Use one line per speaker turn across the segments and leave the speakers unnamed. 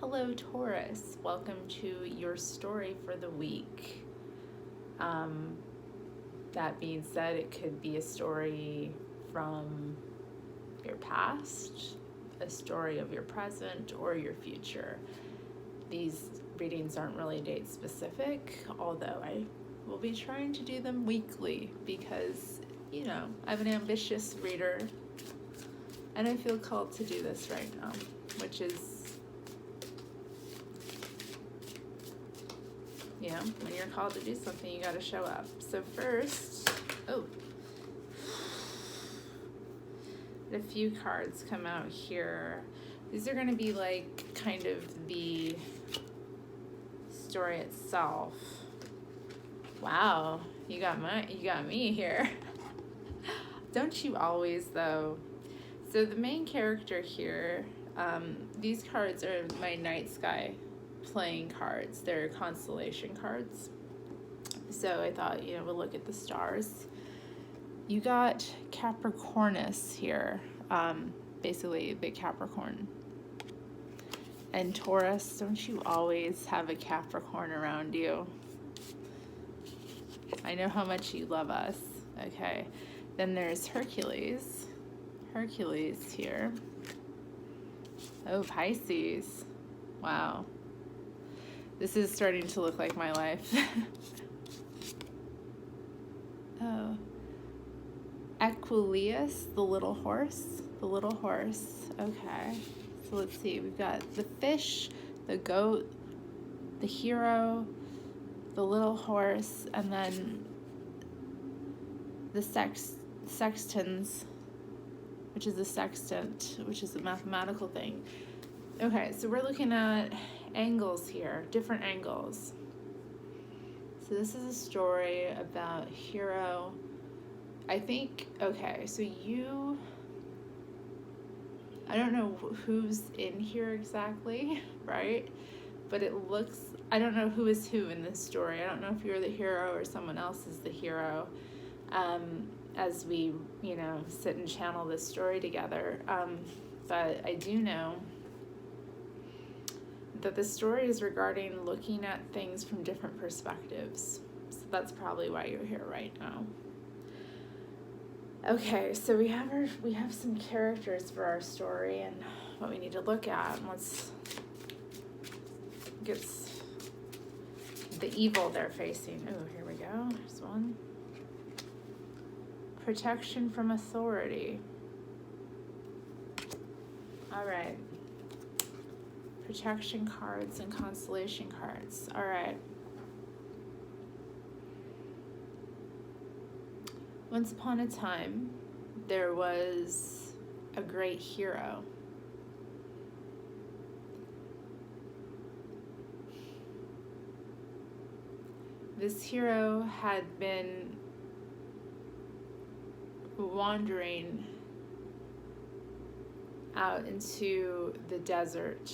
Hello, Taurus. Welcome to your story for the week. That being said, it could be a story from your past, a story of your present, or your future. These readings aren't really date specific, although I will be trying to do them weekly because, I'm an ambitious reader and I feel called to do this right now, which is, when you're called to do something, you got to show up. So first, a few cards come out here. These are going to be like kind of the story itself. Wow, you got me here. Don't you always though? So the main character here, these cards are my night sky playing cards. They're constellation cards. So I thought, we'll look at the stars. You got Capricornus here, basically the Capricorn. And Taurus, don't you always have a Capricorn around you? I know how much you love us. Okay. Then there's Hercules. Hercules here. Oh, Pisces. Wow. This is starting to look like my life. Oh. Aquilius, the little horse. The little horse. Okay. So let's see. We've got the fish, the goat, the hero, the little horse, and then the sextans, which is the sextant, which is a mathematical thing. Okay, so we're looking at angles here, different angles. So this is a story about hero. I think, okay, so I don't know who's in here exactly, right? But it looks, I don't know who is who in this story. I don't know if you're the hero or someone else is the hero. As we, sit and channel this story together. But I do know that the story is regarding looking at things from different perspectives. So that's probably why you're here right now. Okay, so we have some characters for our story and what we need to look at. And let's get the evil they're facing. Oh, here we go. There's one. Protection from authority. All right. Protection cards and constellation cards. All right. Once upon a time, there was a great hero. This hero had been wandering out into the desert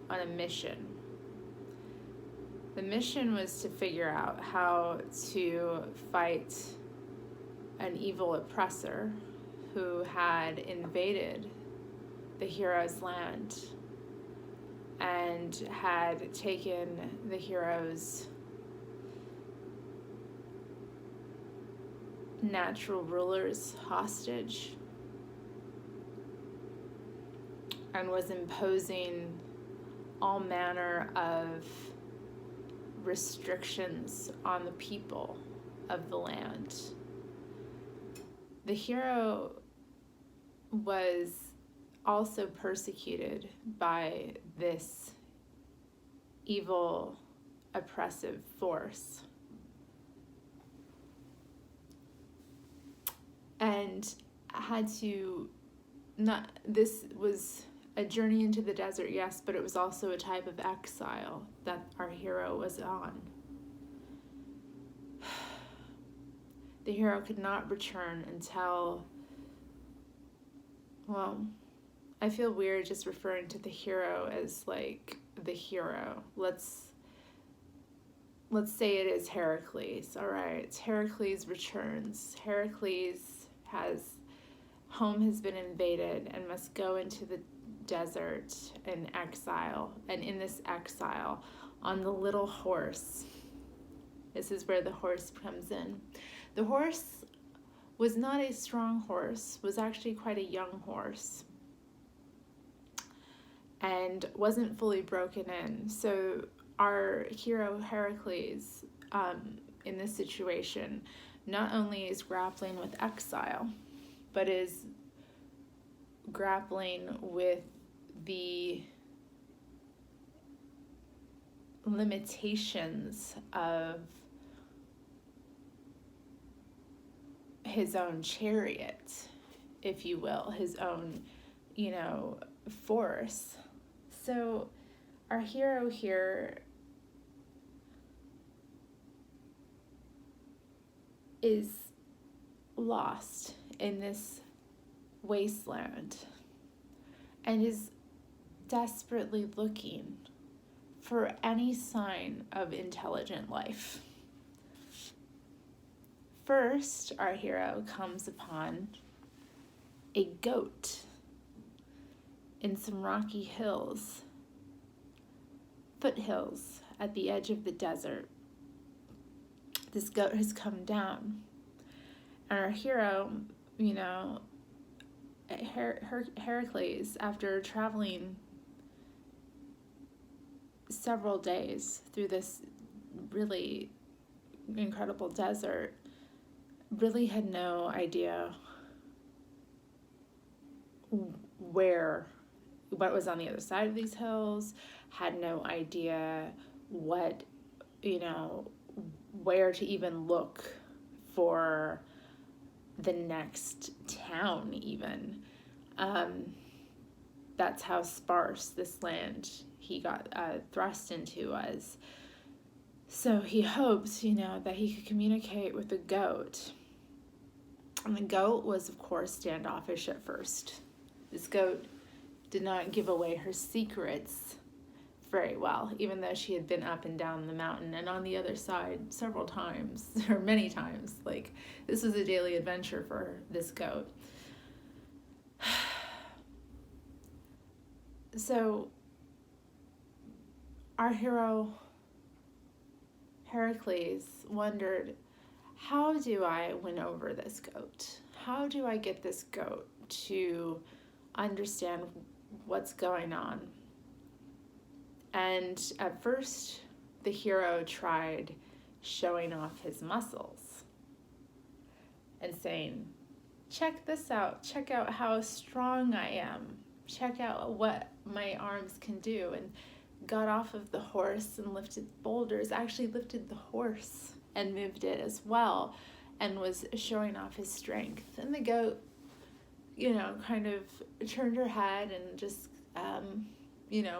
on a mission. The mission was to figure out how to fight an evil oppressor who had invaded the hero's land and had taken the hero's natural rulers hostage and was imposing all manner of restrictions on the people of the land. The hero was also persecuted by this evil, oppressive force. And this was a journey into the desert, yes, but it was also a type of exile that our hero was on. The hero could not return until, I feel weird just referring to the hero as like the hero. Let's say it is Heracles. All right, Heracles returns. Heracles home has been invaded and must go into the desert in exile. And in this exile, on the little horse, this is where the horse comes in. The horse was not a strong horse, was actually quite a young horse, and wasn't fully broken in. So our hero Heracles, in this situation, not only is grappling with exile, but is grappling with the limitations of his own chariot, if you will, his own, force. So our hero here is lost in this wasteland and is desperately looking for any sign of intelligent life. First, our hero comes upon a goat in some rocky hills, foothills at the edge of the desert. This goat has come down, and our hero, Heracles, after traveling several days through this really incredible desert, really had no idea what was on the other side of these hills, had no idea what, where to even look for the next town even. That's how sparse this land he got thrust into was. So he hoped, that he could communicate with the goat. And the goat was, of course, standoffish at first. This goat did not give away her secrets very well, even though she had been up and down the mountain and on the other side several times, or many times. Like, this was a daily adventure for this goat. So, our hero, Heracles, wondered, how do I win over this goat? How do I get this goat to understand what's going on? And at first, the hero tried showing off his muscles and saying, check this out. Check out how strong I am. Check out what my arms can do. And got off of the horse and lifted boulders, actually lifted the horse and moved it as well, and was showing off his strength. And the goat, kind of turned her head and just,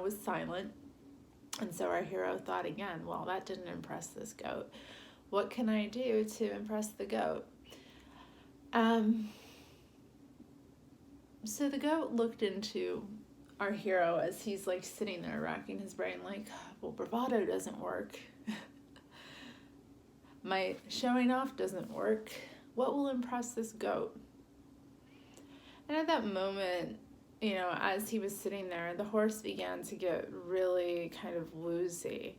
was silent. And so our hero thought again, well, that didn't impress this goat. What can I do to impress the goat? So the goat looked into our hero as he's like sitting there racking his brain like, well, bravado doesn't work. My showing off doesn't work. What will impress this goat? And at that moment, as he was sitting there, the horse began to get really kind of woozy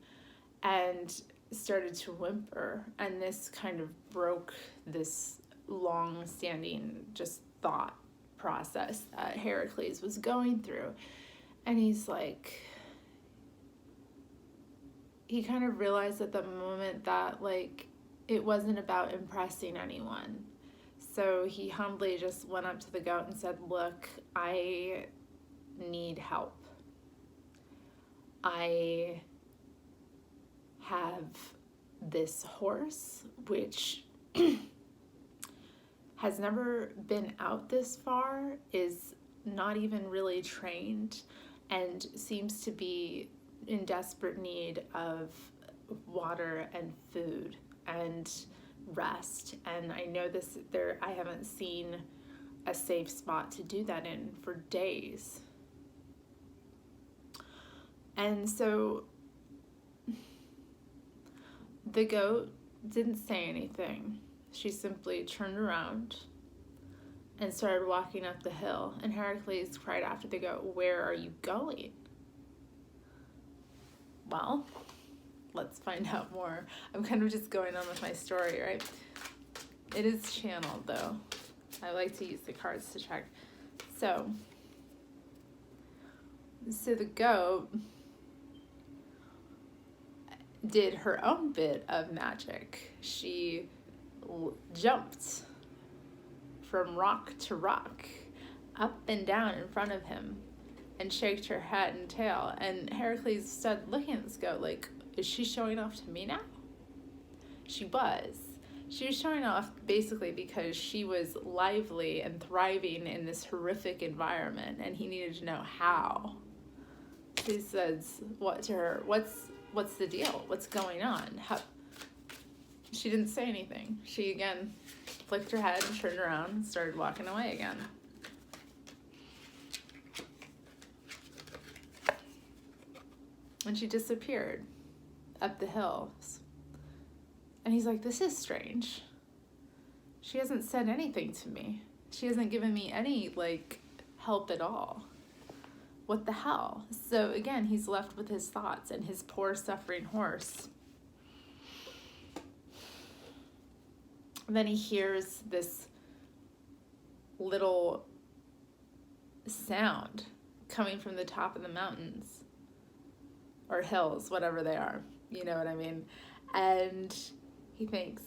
and started to whimper. And this kind of broke this long-standing just thought process that Heracles was going through. And he's like, he kind of realized at the moment that like it wasn't about impressing anyone. So he humbly just went up to the goat and said, look, I need help. I have this horse which has never been out this far, is not even really trained, and seems to be in desperate need of water and food and rest. And I know I haven't seen a safe spot to do that in for days. And so the goat didn't say anything. She simply turned around and started walking up the hill. And Heracles cried after the goat, "Where are you going?" Well, let's find out more. I'm kind of just going on with my story, right? It is channeled, though. I like to use the cards to check. So the goat did her own bit of magic. She jumped from rock to rock, up and down in front of him, and shaked her head and tail. And Heracles stood looking at this goat like, is she showing off to me now? She was. She was showing off basically because she was lively and thriving in this horrific environment, and he needed to know how. He says, "What to her? What's the deal? What's going on?" She didn't say anything. She again flicked her head and turned around and started walking away again. And she disappeared up the hills. And he's like, "This is strange. She hasn't said anything to me. She hasn't given me any, help at all. What the hell?" So again, he's left with his thoughts and his poor suffering horse. And then he hears this little sound coming from the top of the mountains or hills, whatever they are. You know what I mean? And he thinks,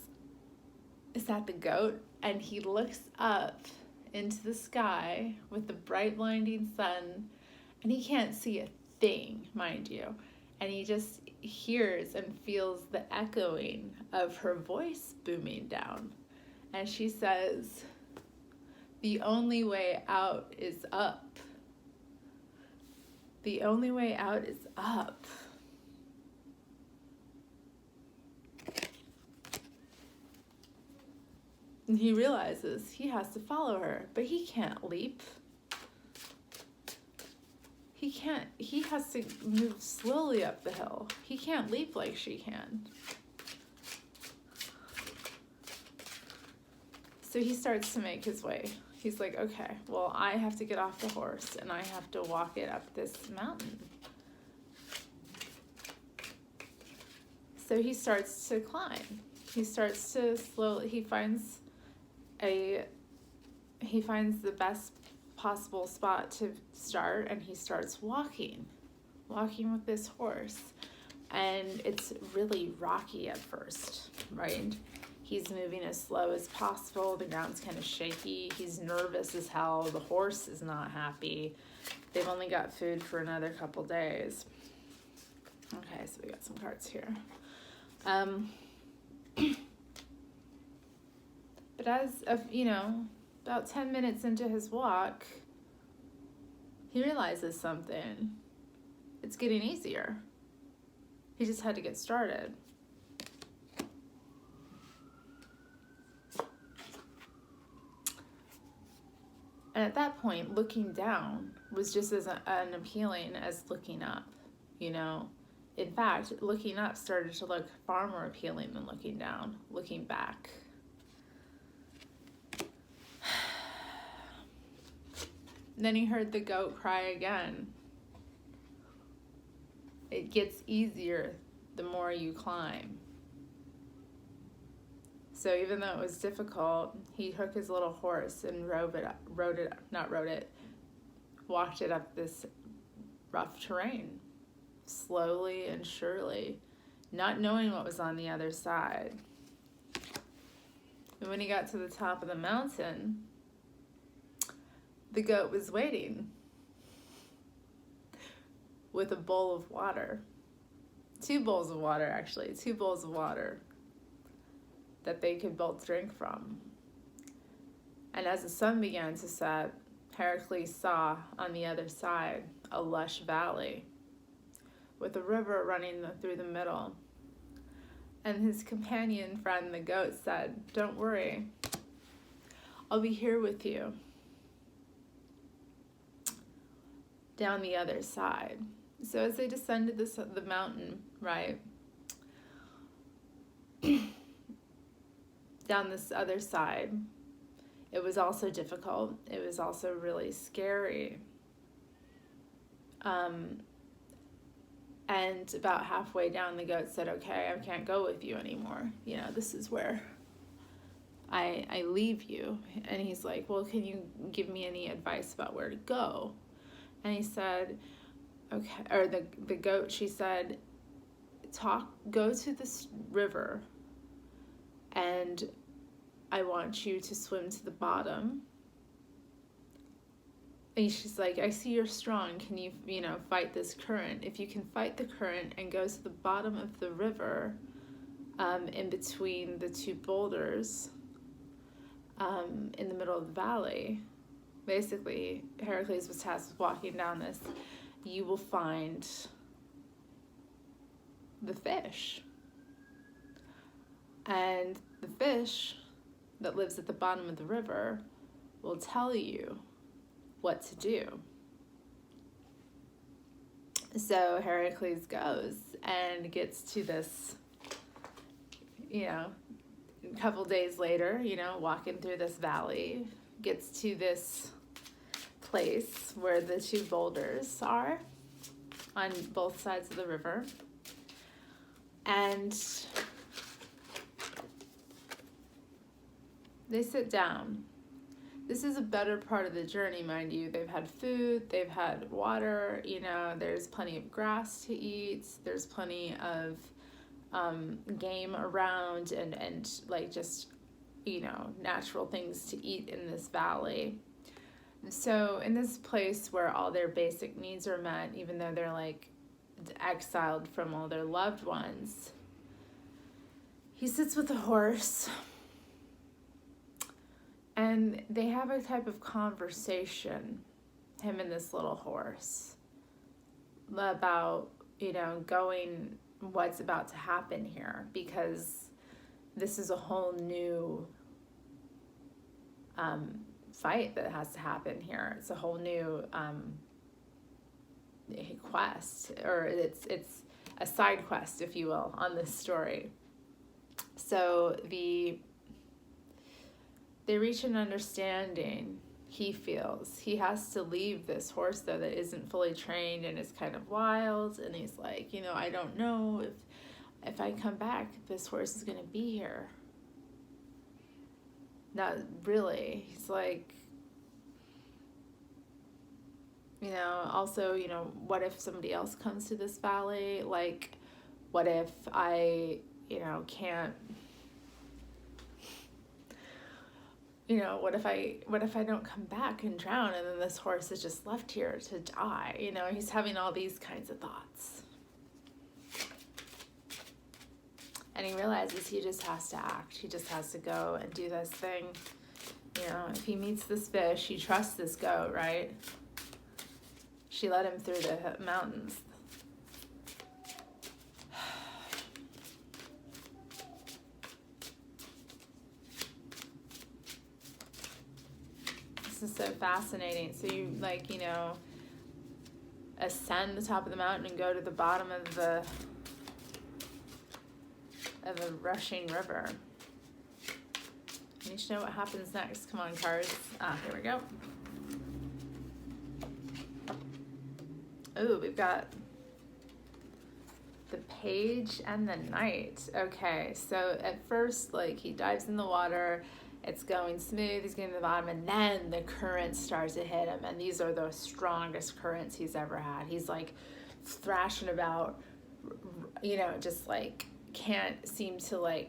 is that the goat? And he looks up into the sky with the bright blinding sun, and he can't see a thing, mind you. And he just hears and feels the echoing of her voice booming down. And she says, "The only way out is up. The only way out is up." And he realizes he has to follow her, but he can't leap. He has to move slowly up the hill. He can't leap like she can. So he starts to make his way. He's like, okay, well, I have to get off the horse and I have to walk it up this mountain. So he starts to climb. He starts to slowly, he finds the best possible spot to start, and he starts walking with this horse. And it's really rocky at first, right? He's moving as slow as possible. The ground's kind of shaky. He's nervous as hell. The horse is not happy. They've only got food for another couple days. Okay, so we got some cards here. But as of, about 10 minutes into his walk, he realizes something. It's getting easier. He just had to get started. And at that point, looking down was just as unappealing as looking up, In fact, looking up started to look far more appealing than looking down, looking back. Then he heard the goat cry again. It gets easier the more you climb. So even though it was difficult, he took his little horse and walked it up this rough terrain, slowly and surely, not knowing what was on the other side. And when he got to the top of the mountain, the goat was waiting with a bowl of water. 2 bowls of water, actually. 2 bowls of water that they could both drink from. And as the sun began to set, Heracles saw on the other side a lush valley with a river running through the middle. And his companion friend, the goat, said, "Don't worry, I'll be here with you down the other side." So as they descended the mountain, right, down this other side, it was also difficult. It was also really scary. And about halfway down, the goat said, okay, I can't go with you anymore. You know, this is where I leave you. And he's like, well, can you give me any advice about where to go? And he said, okay, or the goat, she said, go to this river, and I want you to swim to the bottom. And she's like, I see you're strong. Can you, fight this current? If you can fight the current and go to the bottom of the river, in between the two boulders, in the middle of the valley, basically, Heracles was tasked with walking down this, you will find the fish. And the fish that lives at the bottom of the river will tell you what to do. So Heracles goes and gets to this, a couple days later, walking through this valley, gets to this place where the two boulders are on both sides of the river. And they sit down. This is a better part of the journey, mind you. They've had food, they've had water, there's plenty of grass to eat, there's plenty of game around and like just, natural things to eat in this valley. So in this place where all their basic needs are met, even though they're like exiled from all their loved ones, he sits with a horse. And they have a type of conversation, him and this little horse, about, going, what's about to happen here, because this is a whole new fight that has to happen here. It's a whole new quest, or it's a side quest, if you will, on this story. So they reach an understanding. He feels he has to leave this horse, though, that isn't fully trained and is kind of wild. And he's like, I don't know if I come back, this horse is going to be here. Not really. He's like, also, what if somebody else comes to this valley? Like, what if I, can't, what if I don't come back and drown, and then this horse is just left here to die? He's having all these kinds of thoughts. And he realizes he just has to act. He just has to go and do this thing. If he meets this fish, he trusts this goat, right? She led him through the mountains. This is so fascinating. So you ascend the top of the mountain and go to the bottom of a rushing river. I need to know what happens next. Come on, cards. Here we go. Ooh, we've got the page and the knight. Okay, so at first, he dives in the water, it's going smooth, he's getting to the bottom, and then the currents start to hit him, and these are the strongest currents he's ever had. He's thrashing about, just can't seem to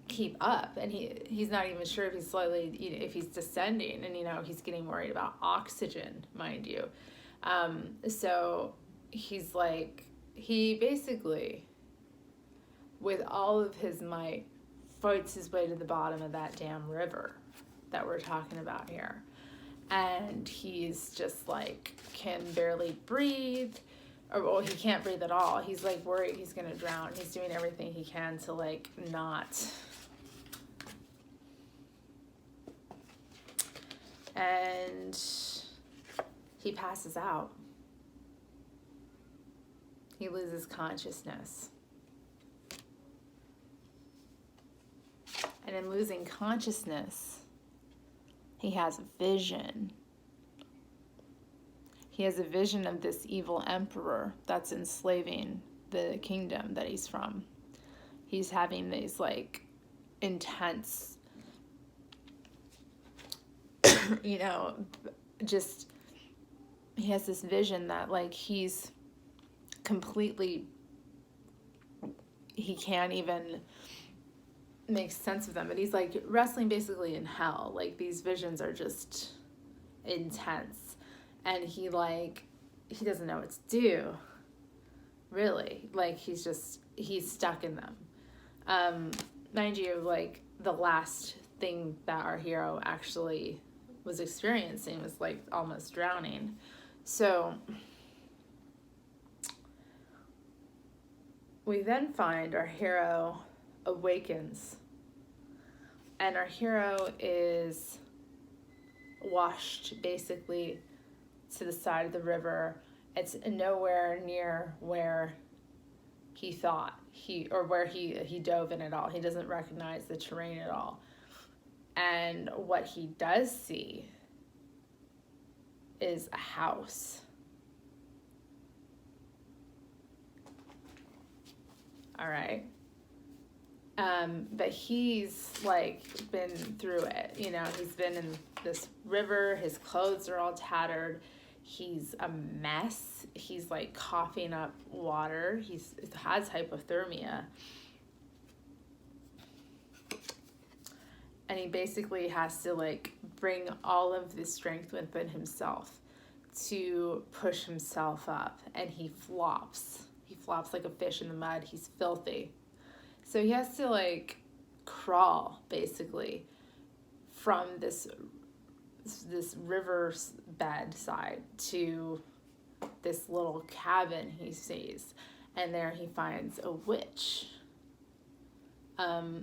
keep up, and he's not even sure if he's slowly, if he's descending, and he's getting worried about oxygen, mind you. So he's he basically, with all of his might, fights his way to the bottom of that damn river that we're talking about here. And he's just can barely breathe, or he can't breathe at all. He's worried he's gonna drown. He's doing everything he can to not. And he passes out. He loses consciousness. And in losing consciousness, he has a vision. He has a vision of this evil emperor that's enslaving the kingdom that he's from. He's having these like intense, you know, just, he has this vision that like he's completely, he can't even make sense of them. And he's like wrestling basically in hell. Like these visions are just intense. And he doesn't know what to do, really. Like he's stuck in them. Mind you, like the last thing that our hero actually was experiencing was like almost drowning. So we then find our hero awakens, and our hero is washed basically to the side of the river. It's nowhere near where he thought where he dove in at all. He doesn't recognize the terrain at all. And what he does see is a house. All right. But he's like been through it, you know, he's been in this river, his clothes are all tattered, he's a mess, he's like coughing up water, he has hypothermia, and he basically has to like bring all of the strength within himself to push himself up, and he flops like a fish in the mud. He's filthy. So he has to like crawl basically from this river bed side to this little cabin he sees, and there he finds a witch. Well,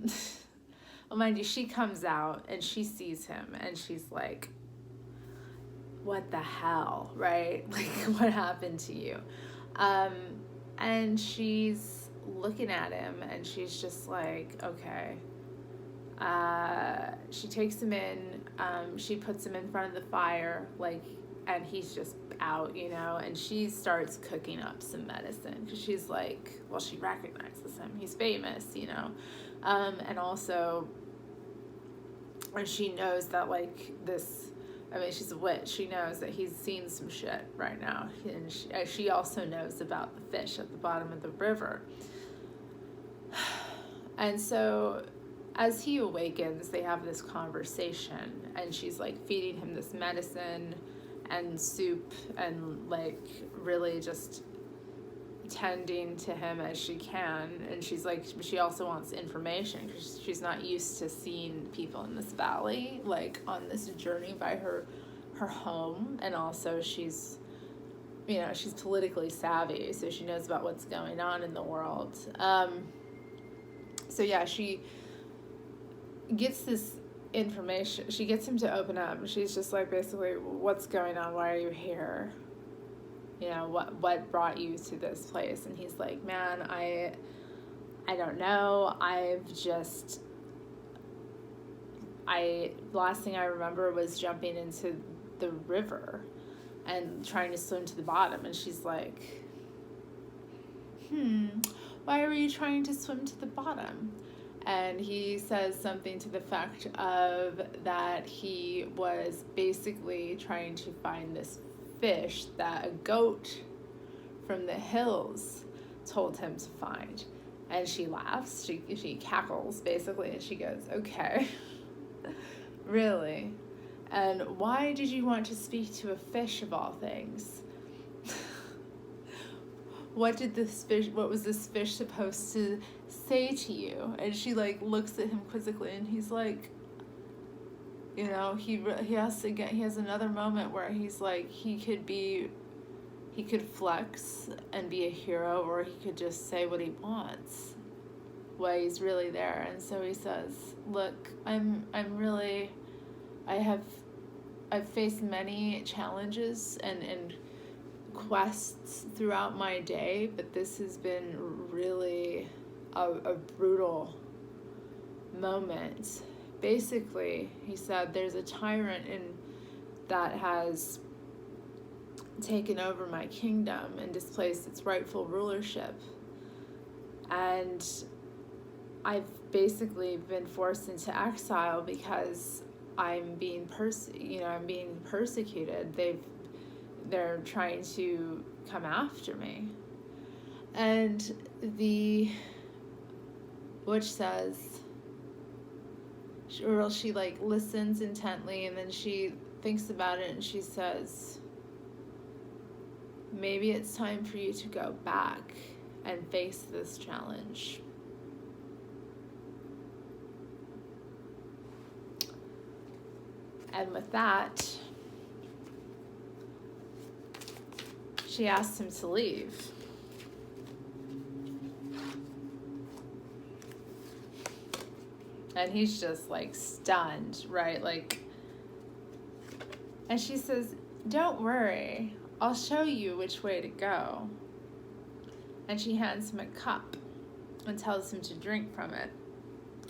mind you, she comes out and she sees him and she's like, what the hell, right? Like, what happened to you? And she's looking at him and she's just like, okay. She takes him in, she puts him in front of the fire, like, and he's just out, you know, and she starts cooking up some medicine because she's like, well, she recognizes him, he's famous, you know, and also, and she knows that like this, I mean, she's a witch, she knows that he's seen some shit right now, and she also knows about the fish at the bottom of the river. And so as he awakens, they have this conversation, and she's like feeding him this medicine and soup and like really just tending to him as she can. And she's like, she also wants information because she's not used to seeing people in this valley, like on this journey by her home. And also she's, you know, she's politically savvy, so she knows about what's going on in the world. So yeah, she gets this information, she gets him to open up, and she's just like, basically, what's going on, why are you here, you know, what brought you to this place? And he's like, man, I don't know, last thing I remember was jumping into the river and trying to swim to the bottom. And she's like, why were you trying to swim to the bottom? And he says something to the fact of that he was basically trying to find this fish that a goat from the hills told him to find. And she laughs, she cackles basically, and she goes, okay, really? And why did you want to speak to a fish of all things? What was this fish supposed to say to you? And she like looks at him quizzically, and he's like, you know, he has another moment where he's like, he could flex and be a hero, or he could just say what he wants while he's really there. And so he says, look, I've faced many challenges and quests throughout my day, but this has been really a brutal moment basically, he said, there's a tyrant that has taken over my kingdom and displaced its rightful rulership. And I've basically been forced into exile because I'm being persecuted. They're trying to come after me. And the witch says, she like listens intently, and then she thinks about it and she says, maybe it's time for you to go back and face this challenge. And with that, she asked him to leave. And he's just like stunned, right? Like, and she says, don't worry, I'll show you which way to go. And she hands him a cup and tells him to drink from it.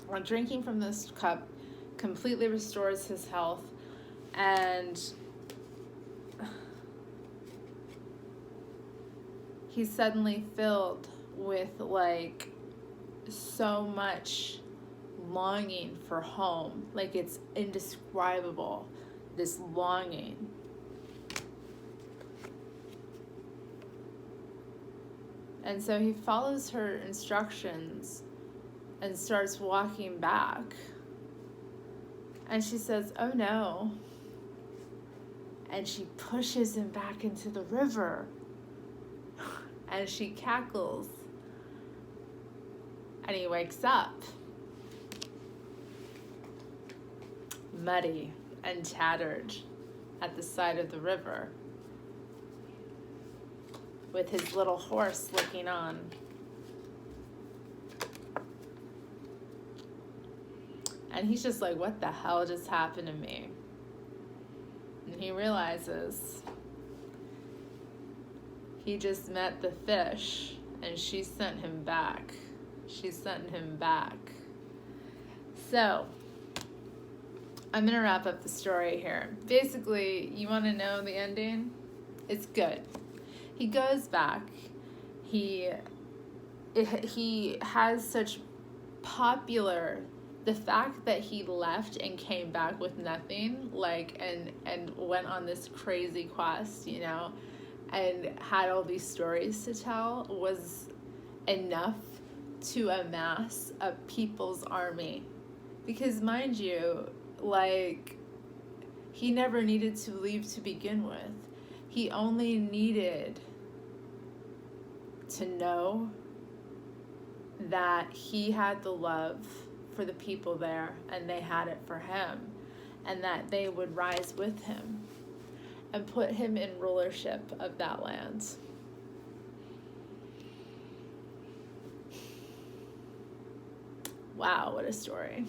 Well, drinking from this cup completely restores his health, and he's suddenly filled with like so much longing for home. Like, it's indescribable, this longing. And so he follows her instructions and starts walking back. And she says, oh no. And she pushes him back into the river. And she cackles. And he wakes up, muddy and tattered at the side of the river, with his little horse looking on. And he's just like, what the hell just happened to me? And he realizes he just met the fish, and she sent him back. She sent him back. So, I'm going to wrap up the story here. Basically, you want to know the ending? It's good. He goes back. He has such popular, the fact that he left and came back with nothing, like, and went on this crazy quest, you know, and had all these stories to tell, was enough to amass a people's army. Because mind you, like, he never needed to leave to begin with. He only needed to know that he had the love for the people there, and they had it for him, and that they would rise with him and put him in rulership of that land. Wow, what a story.